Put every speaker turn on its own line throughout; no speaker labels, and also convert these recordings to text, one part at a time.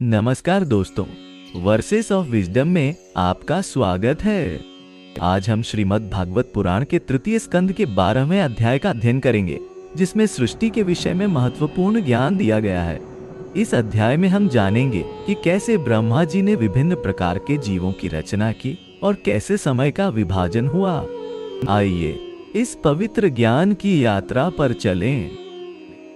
नमस्कार दोस्तों, versus of wisdom में आपका स्वागत है। आज हम श्रीमद् भागवत पुराण के तृतीय स्कंद के 12वें अध्याय का अध्ययन करेंगे, जिसमें सृष्टि के विषय में महत्वपूर्ण ज्ञान दिया गया है। इस अध्याय में हम जानेंगे कि कैसे ब्रह्मा जी ने विभिन्न प्रकार के जीवों की रचना की और कैसे समय का विभाजन हुआ। आइए इस पवित्र ज्ञान की यात्रा पर चलें।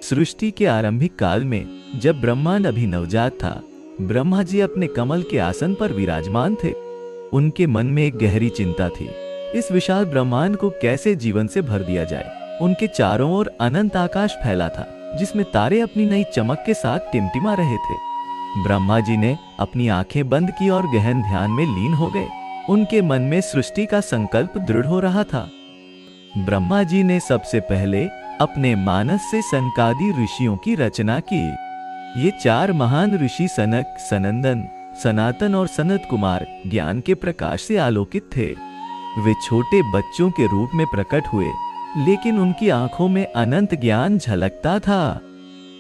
सृष्टि के आरंभिक काल में जब ब्रह्मांड अभी नवजात था, ब्रह्मा जी अपने कमल के आसन पर विराजमान थे। उनके मन में एक गहरी चिंता थी, इस विशाल ब्रह्मांड को कैसे जीवन से भर दिया जाए। उनके चारों ओर अनंत आकाश फैला था, जिसमें तारे अपनी नई चमक के साथ टिमटिमा रहे थे। ब्रह्मा जी ने अपनी आंखें बंद की और गहन ध्यान में लीन हो गए। उनके मन में सृष्टि का संकल्प दृढ़ हो रहा था। ब्रह्मा जी ने सबसे पहले अपने मानस से सनकादि ऋषियों की रचना की। ये चार महान ऋषि सनक, सनंदन, सनातन और सनत कुमार ज्ञान के प्रकाश से आलोकित थे। वे छोटे बच्चों के रूप में प्रकट हुए, लेकिन उनकी आंखों में अनंत ज्ञान झलकता था।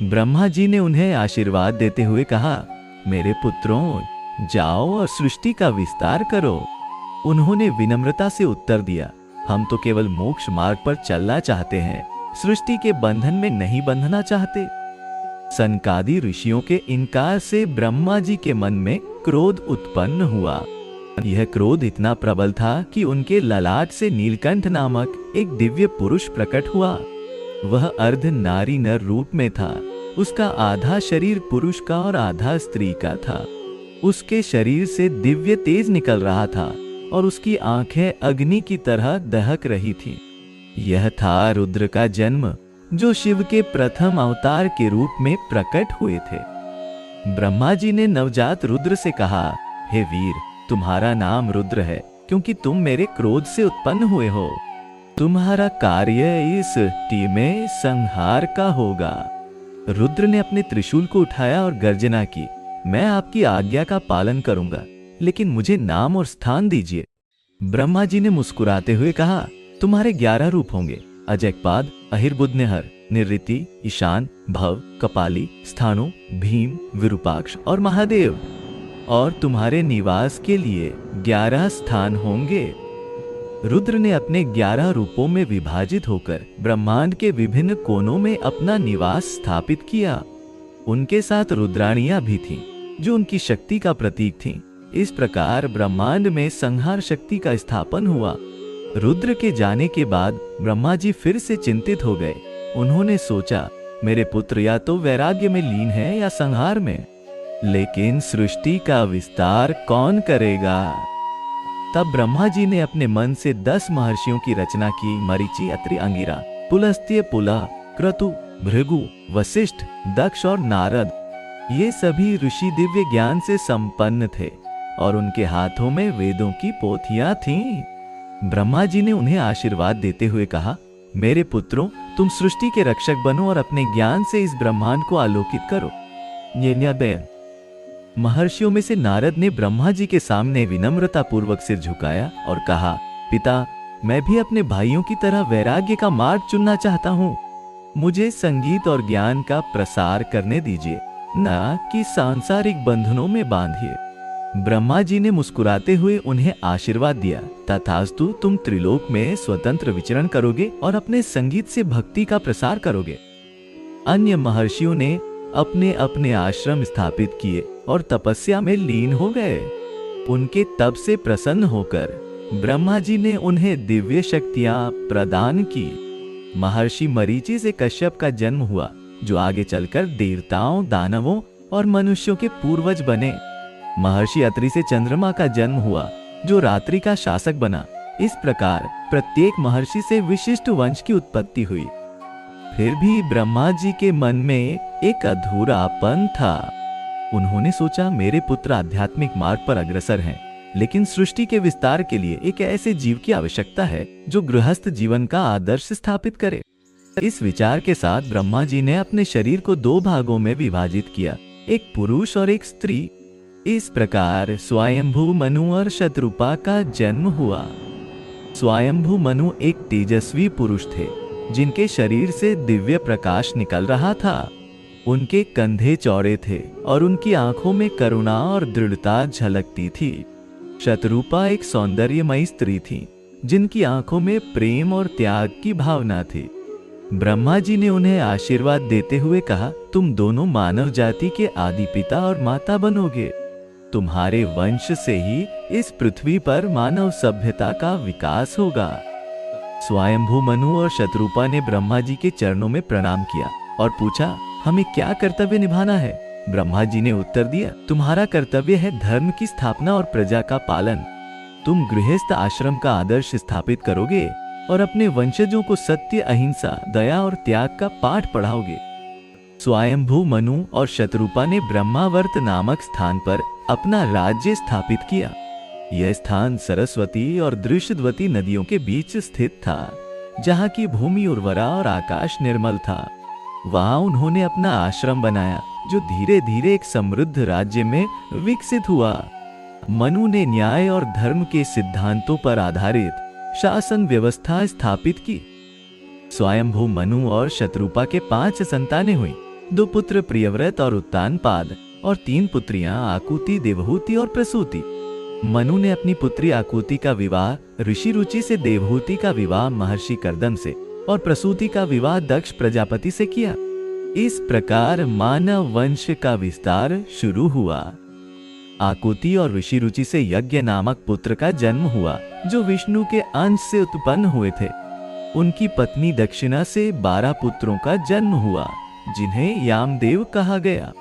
ब्रह्मा जी ने उन्हें आशीर्वाद देते हुए कहा, मेरे पुत्रों, जाओ और सृष्टि का विस्तार करो। उन्होंने विनम्रता से उत्तर दिया, हम तो केवल मोक्ष मार्ग पर चलना चाहते हैं, सृष्टि के बंधन में नहीं बंधना चाहते। सनकादि ऋषियों के इनकार से ब्रह्मा जी के मन में क्रोध उत्पन्न हुआ। यह क्रोध इतना प्रबल था कि उनके ललाट से नीलकंठ नामक एक दिव्य पुरुष प्रकट हुआ। वह अर्ध नारी नर रूप में था। उसका आधा शरीर पुरुष का और आधा स्त्री का था। उसके शरीर से दिव्य तेज निकल रहा था और उसकी आंखें अग्नि की तरह दहक रही थीं। यह था रुद्र का जन्म, जो शिव के प्रथम अवतार के रूप में प्रकट हुए थे। ब्रह्मा जी ने नवजात रुद्र से कहा, हे वीर, तुम्हारा नाम रुद्र है, क्योंकि तुम मेरे क्रोध से उत्पन्न हुए हो। तुम्हारा कार्य इस टी में संहार का होगा। रुद्र ने अपने त्रिशूल को उठाया और गर्जना की, मैं आपकी आज्ञा का पालन करूंगा, लेकिन मुझे नाम और स्थान दीजिए। ब्रह्मा जी ने मुस्कुराते हुए कहा, तुम्हारे 11 रूप होंगे, अजयपाद, अहिर्बुद्धनेहर, निरृति, ईशान, भव, कपाली, स्थानु, भीम, विरूपाक्ष और महादेव। और तुम्हारे निवास के लिए 11 स्थान होंगे। रुद्र ने अपने 11 रूपों में विभाजित होकर ब्रह्मांड के विभिन्न कोनों में अपना निवास स्थापित किया। उनके साथ रुद्राणियां भी थीं, जो उनकी शक्ति का प्रतीक थीं। इस प्रकार ब्रह्मांड में संहार शक्ति का स्थापन हुआ। रुद्र के जाने के बाद ब्रह्मा जी फिर से चिंतित हो गए। उन्होंने सोचा, मेरे पुत्र या तो वैराग्य में लीन है या संहार में, लेकिन सृष्टि का विस्तार कौन करेगा? तब ब्रह्मा जी ने अपने मन से 10 महर्षियों की रचना की। मरीचि, अत्रि, अंगिरा, पुलस्त्य, पुला, क्रतु, भृगु, वशिष्ठ, दक्ष और नारद। ये सभी ऋषि दिव्य ज्ञान से संपन्न थे और उनके हाथों में वेदों की पोथियां थीं। ब्रह्मा जी ने उन्हें आशीर्वाद देते हुए कहा, मेरे पुत्रों, तुम सृष्टि के रक्षक बनो और अपने ज्ञान से इस ब्रह्मांड को आलोकित करो। महर्षियों में से नारद ने ब्रह्मा जी के सामने विनम्रता पूर्वक सिर झुकाया और कहा, पिता, मैं भी अपने भाइयों की तरह वैराग्य का मार्ग चुनना चाहता हूँ। मुझे संगीत और ज्ञान का प्रसार करने दीजिए, न कि सांसारिक बंधनों में बांधिए। ब्रह्मा जी ने मुस्कुराते हुए उन्हें आशीर्वाद दिया, तथास्तु, तुम त्रिलोक में स्वतंत्र विचरण करोगे और अपने संगीत से भक्ति का प्रसार करोगे। अन्य महर्षियों ने अपने अपने आश्रम स्थापित किए और तपस्या में लीन हो गए। उनके तप से प्रसन्न होकर ब्रह्मा जी ने उन्हें दिव्य शक्तियां प्रदान की। महर्षि मरीचि से कश्यप का जन्म हुआ, जो आगे चलकर देवताओं, दानवों और मनुष्यों के पूर्वज बने। महर्षि अत्रि से चंद्रमा का जन्म हुआ, जो रात्रि का शासक बना। इस प्रकार प्रत्येक महर्षि से विशिष्ट वंश की उत्पत्ति हुई। फिर भी ब्रह्मा जी के मन में एक अधूरापन था। उन्होंने सोचा, मेरे पुत्र आध्यात्मिक मार्ग पर अग्रसर हैं, लेकिन सृष्टि के विस्तार के लिए एक ऐसे जीव की आवश्यकता है जो गृहस्थ जीवन का आदर्श स्थापित करे। इस विचार के साथ ब्रह्मा जी ने अपने शरीर को 2 भागों में विभाजित किया, एक पुरुष और एक स्त्री। इस प्रकार स्वयंभू मनु और शत्रुपा का जन्म हुआ। स्वयंभू मनु एक तेजस्वी पुरुष थे, जिनके शरीर से दिव्य प्रकाश निकल रहा था। उनके कंधे चौड़े थे और उनकी आंखों में करुणा और दृढ़ता झलकती थी। शतरूपा एक सौंदर्यमयी स्त्री थी जिनकी आंखों में प्रेम और त्याग की भावना थी। ब्रह्मा जी ने उन्हें आशीर्वाद देते हुए कहा, तुम दोनों मानव जाति के आदि पिता और माता बनोगे। तुम्हारे वंश से ही इस पृथ्वी पर मानव सभ्यता का विकास होगा। स्वयंभू मनु और शतरूपा ने ब्रह्मा जी के चरणों में प्रणाम किया और पूछा, हमें क्या कर्तव्य निभाना है? ब्रह्मा जी ने उत्तर दिया, तुम्हारा कर्तव्य है धर्म की स्थापना और प्रजा का पालन। तुम गृहस्थ आश्रम का आदर्श स्थापित करोगे और अपने वंशजों को सत्य, अहिंसा, दया और त्याग का पाठ पढ़ाओगे। स्वयंभू मनु और शतरूपा ने ब्रह्मावर्त नामक स्थान पर अपना राज्य स्थापित किया। यह स्थान सरस्वती और दृश्यवती नदियों के बीच स्थित था, जहाँ की भूमि उर्वरा और आकाश निर्मल था। वहां उन्होंने अपना आश्रम बनाया, जो धीरे धीरे एक समृद्ध राज्य में विकसित हुआ। मनु ने न्याय और धर्म के सिद्धांतों पर आधारित शासन व्यवस्था स्थापित की। स्वयंभू मनु और शतरूपा के 5 संतानें हुई। 2 पुत्र प्रियव्रत और उत्तानपाद और 3 पुत्रियां आकुति, देवहूति और प्रसूति। मनु ने अपनी पुत्री आकुति का विवाह ऋषि रुचि से, देवहूति का विवाह महर्षि कर्दम से और प्रसूति का विवाह दक्ष प्रजापति से किया। इस प्रकार मानव वंश का विस्तार शुरू हुआ। आकुति और ऋषि रुचि से यज्ञ नामक पुत्र का जन्म हुआ, जो विष्णु के अंश से उत्पन्न हुए थे। उनकी पत्नी दक्षिणा से 12 पुत्रों का जन्म हुआ, जिन्हें यामदेव कहा गया।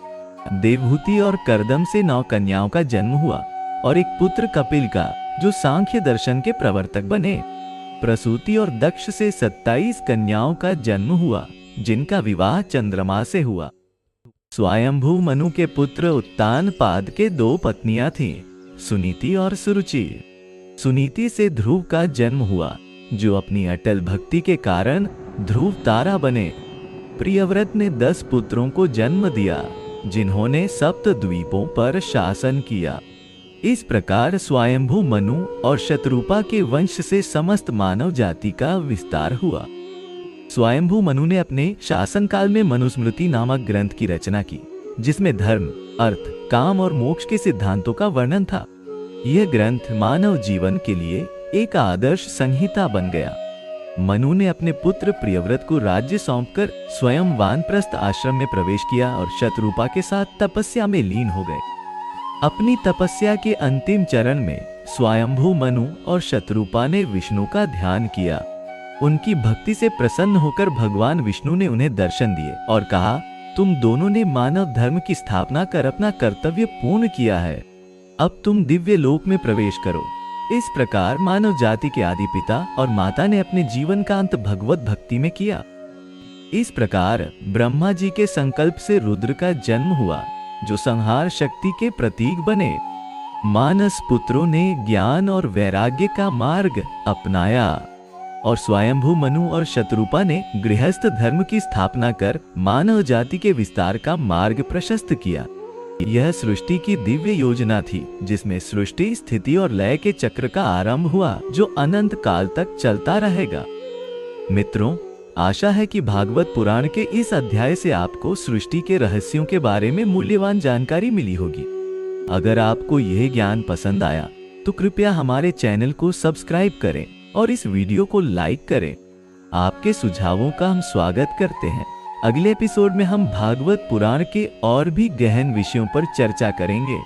देवहूति और कर्दम से 9 कन्याओं का जन्म हुआ और एक पुत्र कपिल का, जो सांख्य दर्शन के प्रवर्तक बने। प्रसूति और दक्ष से 27 कन्याओं का जन्म हुआ, जिनका विवाह चंद्रमा से हुआ। स्वयंभू मनु के पुत्र उत्तानपाद के 2 पत्नियां थीं, सुनीति और सुरुचि। सुनीति से ध्रुव का जन्म हुआ, जो अपनी अटल भक्ति के कारण ध्रुव तारा बने। प्रियव्रत ने 10 पुत्रों को जन्म दिया, जिन्होंने सप्त द्वीपों पर शासन किया। इस प्रकार स्वयंभू मनु और शतरूपा के वंश से समस्त मानव जाति का विस्तार हुआ। स्वयंभू मनु ने अपने शासनकाल में मनुस्मृति नामक ग्रंथ की रचना की, जिसमें धर्म, अर्थ, काम और मोक्ष के सिद्धांतों का वर्णन था। यह ग्रंथ मानव जीवन के लिए एक आदर्श संहिता बन गया। मनु ने अपने पुत्र प्रियव्रत को राज्य सौंपकर स्वयं वानप्रस्थ आश्रम में प्रवेश किया और शतरूपा के साथ तपस्या में लीन हो गए। अपनी तपस्या के अंतिम चरण में स्वयंभू मनु और शतरूपा ने विष्णु का ध्यान किया। उनकी भक्ति से प्रसन्न होकर भगवान विष्णु ने उन्हें दर्शन दिए और कहा, तुम दोनों ने मानव धर्म की स्थापना कर अपना कर्तव्य पूर्ण किया है। अब तुम दिव्य लोक में प्रवेश करो। इस प्रकार मानव जाति के आदि पिता और माता ने अपने जीवन का अंत भगवत भक्ति में किया। इस प्रकार ब्रह्मा जी के संकल्प से रुद्र का जन्म हुआ, जो संहार शक्ति के प्रतीक बने। मानस पुत्रों ने ज्ञान और वैराग्य का मार्ग अपनाया और स्वयंभू मनु और शतरूपा ने गृहस्थ धर्म की स्थापना कर मानव जाति के विस्तार का मार्ग प्रशस्त किया। यह सृष्टि की दिव्य योजना थी, जिसमें सृष्टि, स्थिति और लय के चक्र का आरंभ हुआ, जो अनंत काल तक चलता रहेगा। मित्रों, आशा है कि भागवत पुराण के इस अध्याय से आपको सृष्टि के रहस्यों के बारे में मूल्यवान जानकारी मिली होगी। अगर आपको यह ज्ञान पसंद आया तो कृपया हमारे चैनल को सब्सक्राइब करें और इस वीडियो को लाइक करें। आपके सुझावों का हम स्वागत करते हैं। अगले एपिसोड में हम भागवत पुराण के और भी गहन विषयों पर चर्चा करेंगे।